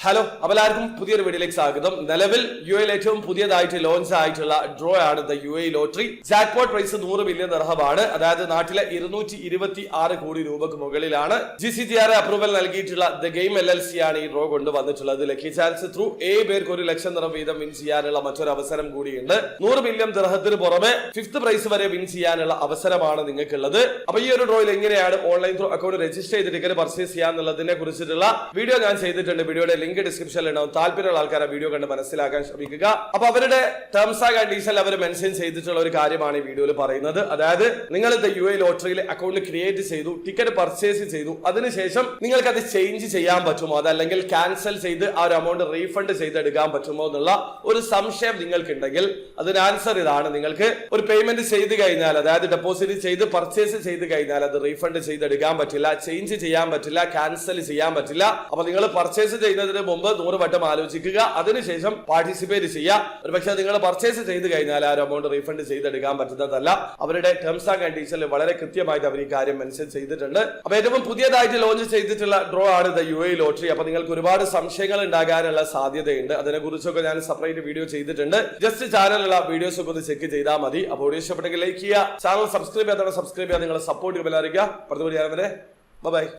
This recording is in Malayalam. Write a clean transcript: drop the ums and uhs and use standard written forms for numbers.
ഹലോ, എല്ലാവർക്കും പുതിയൊരു വീഡിയോയിലേക്ക് സ്വാഗതം. നിലവിൽ യു എയിൽ ഏറ്റവും പുതിയതായിട്ട് ലോഞ്ച് ആയിട്ടുള്ള ഡ്രോ ആണ് the U A lottery. Jackpot prize 100 million ദിർഹമാണ്. അതായത് നാട്ടിലെ 226 കോടി രൂപക്ക് മുകളിലാണ്. GCGR അപ്രൂവൽ നൽകിയിട്ടുള്ള ദ ഗെയിം LLC ആണ് ഈ ഡ്രോ കൊണ്ടുവന്നിട്ടുള്ളത്. ലക്കി ചാൻസ് ത്രൂ പേർക്ക് 1 ലക്ഷം ദിർഹം വീതം വിൻ ചെയ്യാനുള്ള മറ്റൊരു അവസരം കൂടിയുണ്ട്. 100 മില്യൺ ദിർഹത്തിന് പുറമെ 5th പ്രൈസ് വരെ വിൻ ചെയ്യാനുള്ള അവസരമാണ് നിങ്ങൾക്കുള്ളത്. അപ്പൊ ഈ ഒരു ഡ്രോയിൽ എങ്ങനെയാണ് ഓൺലൈൻ ത്രൂ അക്കൗണ്ട് രജിസ്റ്റർ ചെയ്ത് ടിക്കറ്റ് പർച്ചേസ് ചെയ്യാന്നുള്ളതിനെ കുറിച്ചിട്ടുള്ള വീഡിയോ ഞാൻ ചെയ്തിട്ടുണ്ട്. വീഡിയോയുടെ ലിങ്ക് ഡിസ്ക്രിപ്ഷനിൽ ഉണ്ടാവും. താല്പര്യമുള്ള ആൾക്കാർ ആ വീഡിയോ കണ്ട് മനസ്സിലാക്കാൻ ശ്രമിക്കുക. അപ്പൊ അവരുടെ ടേംസ് ആൻഡ് കണ്ടീഷനിൽ അവർ മെൻഷൻ ചെയ്തിട്ടുള്ള ഒരു കാര്യമാണ് ഈ വീഡിയോയിൽ പറയുന്നത്. അതായത് നിങ്ങൾ യു എ ലോട്ടറിയിൽ അക്കൗണ്ട് ക്രിയേറ്റ് ചെയ്തു, ടിക്കറ്റ് പർച്ചേസ് ചെയ്തു, അതിനുശേഷം നിങ്ങൾക്ക് അത് ചേഞ്ച് ചെയ്യാൻ പറ്റുമോ, അതല്ലെങ്കിൽ ക്യാൻസൽ ചെയ്ത് ആ ഒരു എമൗണ്ട് റീഫണ്ട് ചെയ്തെടുക്കാൻ പറ്റുമോ എന്നുള്ള ഒരു സംശയം നിങ്ങൾക്കുണ്ടെങ്കിൽ അതിന് ആൻസർ ഇതാണ്. നിങ്ങൾക്ക് ഒരു പേയ്മെന്റ് ചെയ്ത് കഴിഞ്ഞാൽ, അതായത് ഡെപ്പോസിറ്റ് ചെയ്ത് പർച്ചേസ് ചെയ്ത് കഴിഞ്ഞാൽ അത് റീഫണ്ട് ചെയ്തെടുക്കാൻ പറ്റില്ല, ചേഞ്ച് ചെയ്യാൻ പറ്റില്ല, ക്യാൻസൽ ചെയ്യാൻ പറ്റില്ല. അപ്പൊ നിങ്ങൾ പർച്ചേസ് ചെയ്യുന്നതിന് മുമ്പ് 100 വട്ടം ആലോചിക്കുക, അതിനുശേഷം പാർട്ടിസിപ്പേറ്റ് ചെയ്യുക. ഒരു പക്ഷേ നിങ്ങൾ പർച്ചേസ് ചെയ്ത് കഴിഞ്ഞാൽ ആ ഒരു എമൗണ്ട് റീഫണ്ട് ചെയ്തെടുക്കാൻ പറ്റുന്നതല്ല. അവരുടെ ടേംസ് ആൻഡ് കണ്ടീഷനിൽ വളരെ കൃത്യമായിട്ട് അവർ ഈ കാര്യം മെൻഷൻ ചെയ്തിട്ടുണ്ട്. അപ്പൊ ഏറ്റവും പുതിയതായിട്ട് ലോഞ്ച് ചെയ്തിട്ടുള്ള ഡ്രോ ആണ് ദ യു എ ലോട്ടറി. അപ്പൊ നിങ്ങൾക്ക് ഒരുപാട് സംശയങ്ങൾ ഉണ്ടാകാനുള്ള സാധ്യതയുണ്ട്. അതിനെ കുറിച്ചൊക്കെ ഞാൻ സെപ്പറേറ്റ് വീഡിയോ ചെയ്തിട്ടുണ്ട്. ജസ്റ്റ് ചാനലിലുള്ള വീഡിയോസ് ഒക്കെ ഒന്ന് ചെക്ക് ചെയ്താൽ മതി. അപ്പോൾ വീഡിയോ ഇഷ്ടപ്പെട്ടെങ്കിൽ ലൈക്ക് ചെയ്യുക, ചാനൽ സബ്സ്ക്രൈബ് ചെയ്യാതെ സബ്സ്ക്രൈബ് ചെയ്യാൻ നിങ്ങളെ സപ്പോർട്ട് ചെയ്യാൻ. ബൈ.